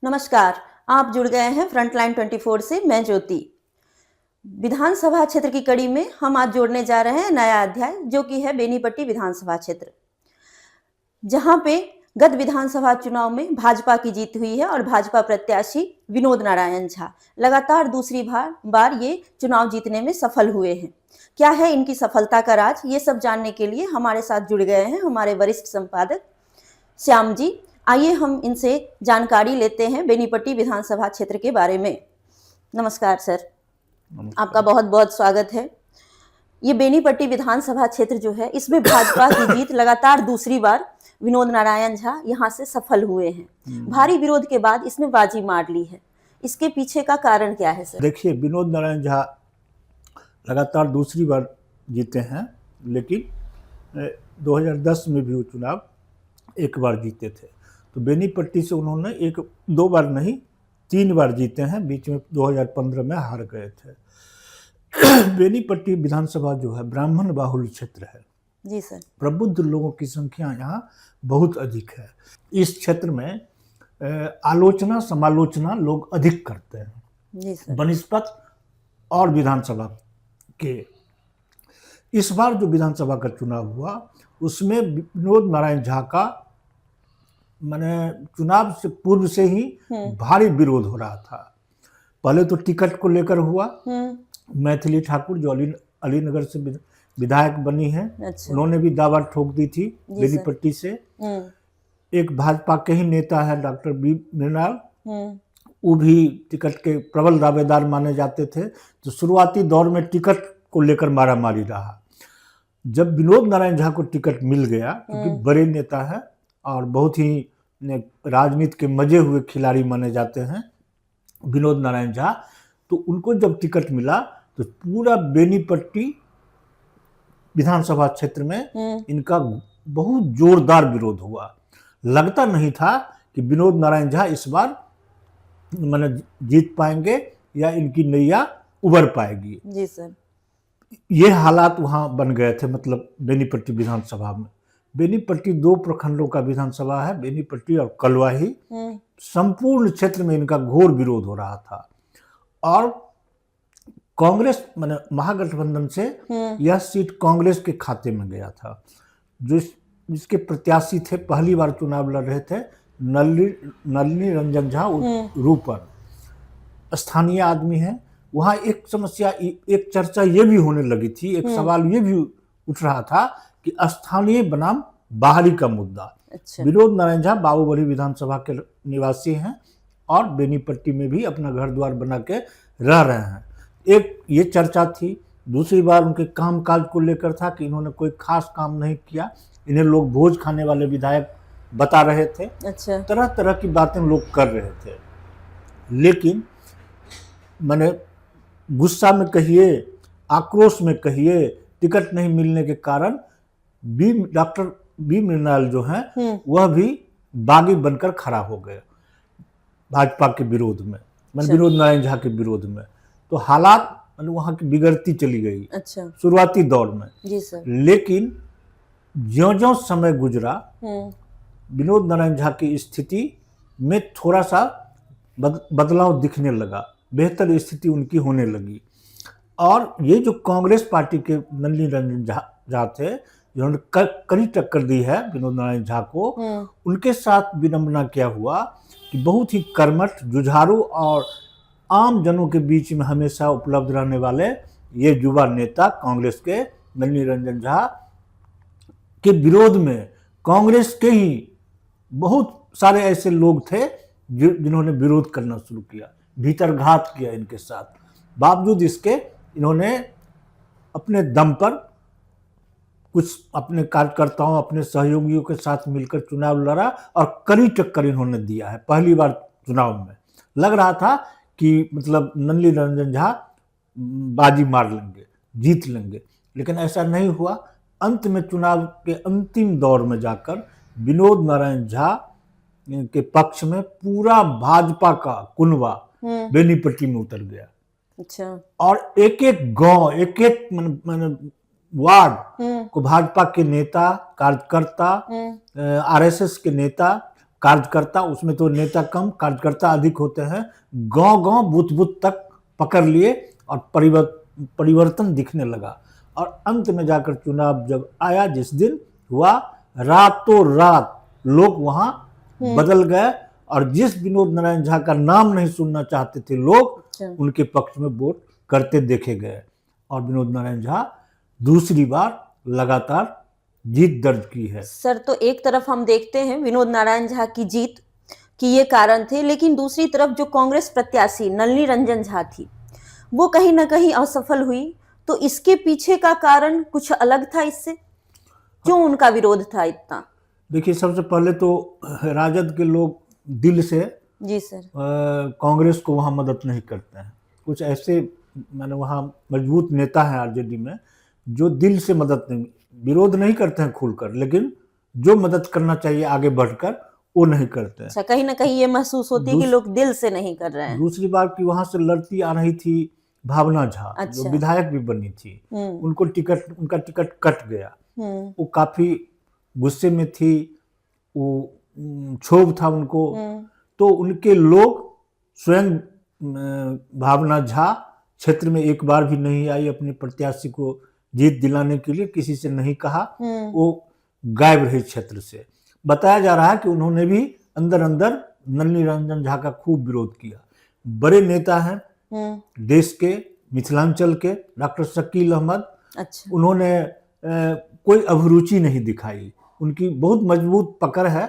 नमस्कार, आप जुड़ गए हैं फ्रंटलाइन 24 से। मैं ज्योति। विधानसभा क्षेत्र की कड़ी में हम आज जोड़ने जा रहे हैं नया अध्याय, जो कि है बेनीपट्टी विधानसभा क्षेत्र, जहां पे गत विधानसभा चुनाव में भाजपा की जीत हुई है और भाजपा प्रत्याशी विनोद नारायण झा लगातार दूसरी बार ये चुनाव जीतने में सफल हुए हैं। क्या है इनकी सफलता का राज, ये सब जानने के लिए हमारे साथ जुड़ गए हैं हमारे वरिष्ठ संपादक श्याम जी। आइए हम इनसे जानकारी लेते हैं बेनीपट्टी विधानसभा क्षेत्र के बारे में। नमस्कार सर। आपका बहुत बहुत स्वागत है। ये बेनीपट्टी विधानसभा क्षेत्र जो है, इसमें भाजपा की जीत लगातार दूसरी बार विनोद नारायण झा यहाँ से सफल हुए हैं। भारी विरोध के बाद इसमें बाजी मार ली है। इसके पीछे का कारण क्या है सर? देखिए, विनोद नारायण झा लगातार दूसरी बार जीते हैं, लेकिन 2010 में भी वो चुनाव एक बार जीते थे। तो बेनीपट्टी से उन्होंने दो बार नहीं 3 बार जीते हैं। बीच में 2015 में हार गए थे। बेनीपट्टी विधानसभा जो है ब्राह्मण बाहुल्य क्षेत्र है। जी सर। प्रबुद्ध लोगों की संख्या यहाँ बहुत अधिक है। इस क्षेत्र में आलोचना समालोचना लोग अधिक करते हैं। जी सर। बनिस्पत और विधानसभा के इस बार जो विधानसभा का चुनाव हुआ, उसमें विनोद नारायण झा का माने चुनाव से पूर्व से ही भारी विरोध हो रहा था। पहले तो टिकट को लेकर हुआ। मैथिली ठाकुर जो अलीनगर से विधायक बनी है, अच्छा। उन्होंने भी दावा ठोक दी थी बेनीपट्टी से। एक भाजपा के ही नेता है डॉक्टर बी मृणाल, वो भी टिकट के प्रबल दावेदार माने जाते थे। तो शुरुआती दौर में टिकट को लेकर मारामारी रहा। जब विनोद नारायण झा को टिकट मिल गया, क्योंकि बड़े नेता है और बहुत ही राजनीति के मजे हुए खिलाड़ी माने जाते हैं विनोद नारायण झा, तो उनको जब टिकट मिला तो पूरा बेनीपट्टी विधानसभा क्षेत्र में इनका बहुत जोरदार विरोध हुआ। लगता नहीं था कि विनोद नारायण झा इस बार माने जीत पाएंगे या इनकी नैया उबर पाएगी। जी सर। ये हालात वहां बन गए थे। मतलब बेनीपट्टी विधानसभा में, बेनीपट्टी 2 प्रखंडों का विधानसभा है, बेनीपट्टी और कलवाही। संपूर्ण क्षेत्र में इनका घोर विरोध हो रहा था और कांग्रेस माने महागठबंधन से यह सीट कांग्रेस के खाते में गया था। जिसके प्रत्याशी थे, पहली बार चुनाव लड़ रहे थे नलिनी रंजन झा रूपन, स्थानीय आदमी है। वहाँ एक समस्या, एक चर्चा ये भी होने लगी थी, एक सवाल ये भी उठ रहा था कि स्थानीय बनाम बाहरी का मुद्दा। अच्छा। विनोद नारायण झा बाबूबड़ी विधानसभा के निवासी हैं और बेनीपट्टी में भी अपना घर द्वार बना के रह रहे हैं। एक ये चर्चा थी। दूसरी बार उनके कामकाज को लेकर था कि इन्होंने कोई खास काम नहीं किया, इन्हें लोग भोज खाने वाले विधायक बता रहे थे। अच्छा। तरह तरह की बातें लोग कर रहे थे, लेकिन मैंने गुस्सा में कहिए, आक्रोश में कहिए, टिकट नहीं मिलने के कारण डॉक्टर बी मृणाल जो हैं वह भी बागी बनकर खड़ा हो गए भाजपा के विरोध में, मतलब विनोद नारायण झा के विरोध में। तो हालात मतलब वहां की बिगड़ती चली गई। अच्छा। शुरुआती दौर में। जी सर। लेकिन ज्यों-ज्यों समय गुजरा, विनोद नारायण झा की स्थिति में थोड़ा सा बदलाव दिखने लगा, बेहतर स्थिति उनकी होने लगी। और ये जो कांग्रेस पार्टी के नलिनी रंजन झा थे, जिन्होंने कड़ी टक्कर दी है विनोद नारायण झा को, उनके साथ विडंबना क्या हुआ कि बहुत ही कर्मठ, जुझारू और आम जनों के बीच में हमेशा उपलब्ध रहने वाले ये युवा नेता कांग्रेस के नलिनी रंजन झा के विरोध में कांग्रेस के ही बहुत सारे ऐसे लोग थे जिन्होंने विरोध करना शुरू किया, भीतरघात किया इनके साथ। बावजूद इसके इन्होंने अपने दम पर कुछ अपने कार्यकर्ताओं, अपने सहयोगियों के साथ मिलकर चुनाव लड़ा और कड़ी टक्कर इन्होंने दिया है। पहली बार चुनाव में लग रहा था कि मतलब नलिनी रंजन झा बाजी मार लेंगे, जीत लेंगे, लेकिन ऐसा नहीं हुआ। अंत में चुनाव के अंतिम दौर में जाकर विनोद नारायण झा के पक्ष में पूरा भाजपा का कुनबा बेनीपट्टी में उतर गया। अच्छा। और एक एक गांव, एक एक वार्ड को भाजपा के नेता, कार्यकर्ता, आरएसएस के नेता कार्यकर्ता, उसमें तो नेता कम कार्यकर्ता अधिक होते हैं, गांव गांव बूथ बूथ तक पकड़ लिए और परिवर्तन दिखने लगा। और अंत में जाकर चुनाव जब आया, जिस दिन हुआ, रातों रात लोग वहां बदल गए और जिस विनोद नारायण झा का नाम नहीं सुनना चाहते थे लोग, उनके पक्ष में वोट करते देखे गए और विनोद नारायण झा दूसरी बार लगातार जीत दर्ज की है। सर, तो एक तरफ हम देखते हैं विनोद नारायण झा की जीत की ये कारण थे, लेकिन दूसरी तरफ जो कांग्रेस प्रत्याशी नलिनी रंजन झा थी वो कहीं ना कहीं असफल हुई। तो इसके पीछे का कारण कुछ अलग था इससे? क्यों उनका विरोध था इतना? देखिए, सबसे पहले तो राजद के लोग दिल से जी सर कांग्रेस को वहाँ मदद नहीं करते हैं। कुछ ऐसे मैंने वहाँ मजबूत नेता हैं आरजेडी में जो दिल से मदद नहीं, विरोध नहीं करते हैं खुलकर, लेकिन जो मदद करना चाहिए आगे बढ़कर वो नहीं करते हैं। अच्छा, कहीं ना कहीं ये महसूस होती है कि लोग दिल से नहीं कर रहे हैं। दूसरी बार की वहाँ से लड़ती आ रही थी भावना झा, अच्छा। जो विधायक भी बनी थी, उनका टिकट कट गया। वो काफी गुस्से में थी, वो क्षोभ था उनको। तो उनके लोग स्वयं भावना झा क्षेत्र में एक बार भी नहीं आई अपने प्रत्याशी को जीत दिलाने के लिए, किसी से नहीं कहा, वो गायब रही क्षेत्र से। बताया जा रहा है कि उन्होंने भी अंदर अंदर नलिनी रंजन झा का खूब विरोध किया। बड़े नेता हैं देश के, मिथिलांचल के, डॉक्टर शकील अहमद। अच्छा। उन्होंने कोई अभिरुचि नहीं दिखाई। उनकी बहुत मजबूत पकड़ है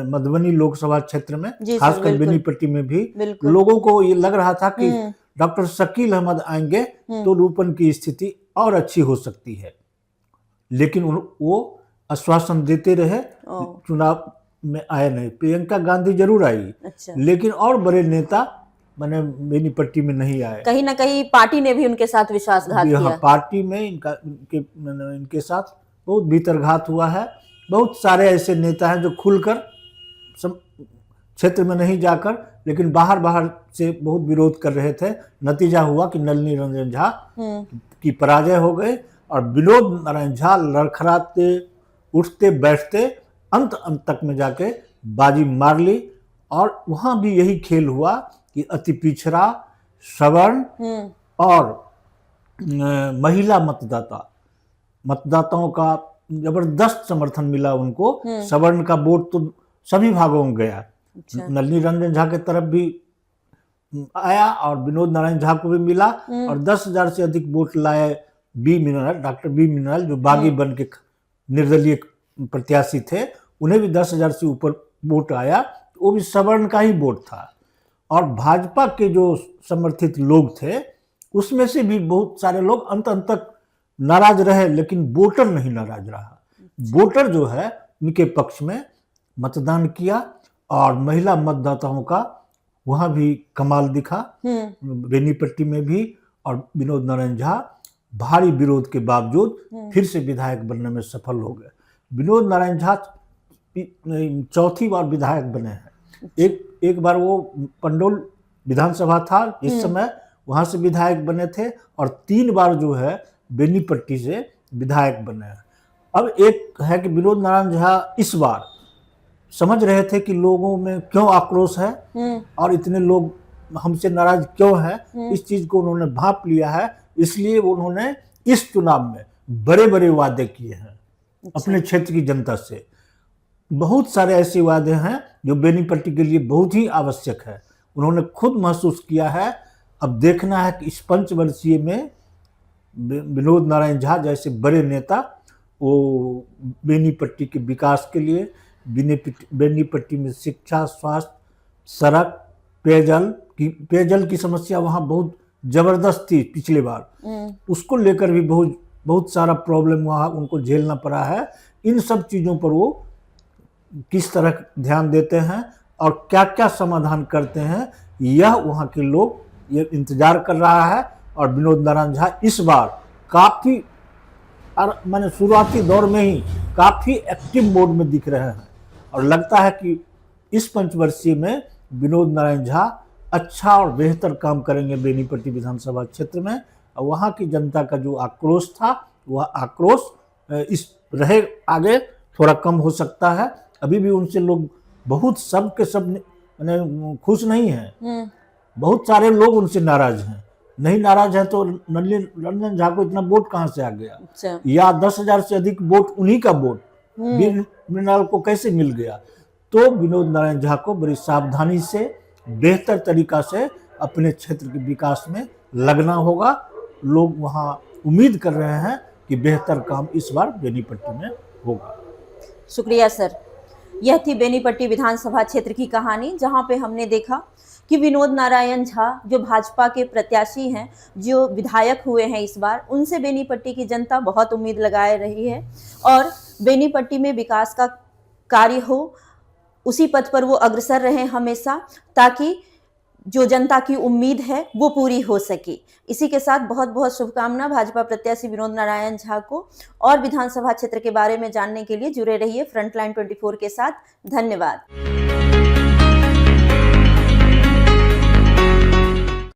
मधुबनी लोकसभा क्षेत्र में, खासकर बेनीपट्टी में भी। लोगों को ये लग रहा था कि डॉक्टर शकील अहमद आएंगे तो रूपन की स्थिति और अच्छी हो सकती है, लेकिन वो आश्वासन देते रहे, चुनाव में आए नहीं। प्रियंका गांधी जरूर आई। अच्छा। लेकिन और बड़े नेता मैंने बेनीपट्टी में नहीं आए। कहीं ना कहीं पार्टी ने भी उनके साथ विश्वासघात किया। पार्टी में इनके साथ बहुत भीतरघात हुआ है। बहुत सारे ऐसे नेता हैं जो खुलकर क्षेत्र में नहीं जाकर, लेकिन बाहर से बहुत विरोध कर रहे थे। नतीजा हुआ कि नलिनी रंजन झा की पराजय हो गई और विनोद नारायण झा लड़खड़ाते, उठते बैठते अंत तक में जाके बाजी मार ली। और वहां भी यही खेल हुआ कि अति पिछड़ा, सवर्ण और महिला मतदाताओं का जबरदस्त समर्थन मिला उनको। सवर्ण का वोट तो सभी भागों में गया। अच्छा। नलिनी रंजन झा के तरफ भी आया और विनोद नारायण झा को भी मिला। और 10,000 से अधिक वोट लाए डॉक्टर बी मीनाल, जो बागी बन के निर्दलीय प्रत्याशी थे, उन्हें भी 10,000 से ऊपर वोट आया। वो भी सवर्ण का ही वोट था। और भाजपा के जो समर्थित लोग थे उसमें से भी बहुत सारे लोग अंत तक नाराज रहे, लेकिन वोटर नहीं नाराज रहा। वोटर जो है उनके पक्ष में मतदान किया और महिला मतदाताओं का वहां भी कमाल दिखा बेनीपट्टी में भी। और विनोद नारायण झा भारी विरोध के बावजूद फिर से विधायक बनने में सफल हो गए। विनोद नारायण झा चौथी बार विधायक बने हैं। एक बार वो पंडोल विधानसभा था इस समय, वहां से विधायक बने थे, और 3 बार जो है बेनीपट्टी से विधायक बने हैं। अब एक है कि विनोद नारायण झा इस बार समझ रहे थे कि लोगों में क्यों आक्रोश है और इतने लोग हमसे नाराज क्यों हैं। इस चीज को उन्होंने भांप लिया है, इसलिए उन्होंने इस चुनाव में बड़े बड़े वादे किए हैं। अच्छा। अपने क्षेत्र की जनता से बहुत सारे ऐसे वादे हैं जो बेनीपट्टी के लिए बहुत ही आवश्यक है। उन्होंने खुद महसूस किया है। अब देखना है कि इस पंचवर्षीय में विनोद नारायण झा जैसे बड़े नेता वो बेनीपट्टी के विकास के लिए, बेनीपट्टी में शिक्षा, स्वास्थ्य, सड़क, पेयजल की समस्या वहाँ बहुत जबरदस्त थी पिछले बार, उसको लेकर भी बहुत सारा प्रॉब्लम वहाँ उनको झेलना पड़ा है। इन सब चीज़ों पर वो किस तरह ध्यान देते हैं और क्या क्या समाधान करते हैं, यह वहाँ के लोग ये इंतजार कर रहा है। और विनोद नारायण झा इस बार काफ़ी, मैंने शुरुआती दौर में ही काफ़ी एक्टिव मोड में दिख रहे हैं और लगता है कि इस पंचवर्षीय में विनोद नारायण झा अच्छा और बेहतर काम करेंगे बेनीपट्टी विधानसभा क्षेत्र में। और वहाँ की जनता का जो आक्रोश था वह आक्रोश इस रहे आगे थोड़ा कम हो सकता है। अभी भी उनसे लोग बहुत सब के सब मैंने खुश नहीं है, बहुत सारे लोग उनसे नाराज हैं। नहीं नाराज है तो रंजन झा को इतना वोट कहाँ से आ गया? अच्छा। या 10,000 से अधिक वोट उन्हीं का वोट मृणाल को कैसे मिल गया? तो विनोद नारायण झा को बड़ी सावधानी से बेहतर तरीका से अपने क्षेत्र के विकास में लगना होगा। लोग वहाँ उम्मीद कर रहे हैं कि बेहतर काम इस बार बेनीपट्टी में होगा। शुक्रिया सर। यह थी बेनीपट्टी विधानसभा क्षेत्र की कहानी, जहां पे हमने देखा कि विनोद नारायण झा जो भाजपा के प्रत्याशी हैं, जो विधायक हुए हैं इस बार, उनसे बेनीपट्टी की जनता बहुत उम्मीद लगाए रही है और बेनीपट्टी में विकास का कार्य हो, उसी पथ पर वो अग्रसर रहे हमेशा, ताकि जो जनता की उम्मीद है वो पूरी हो सके। इसी के साथ बहुत बहुत शुभकामना भाजपा प्रत्याशी विनोद नारायण झा को। और विधानसभा क्षेत्र के बारे में जानने के लिए जुड़े रहिए फ्रंटलाइन 24 के साथ। धन्यवाद।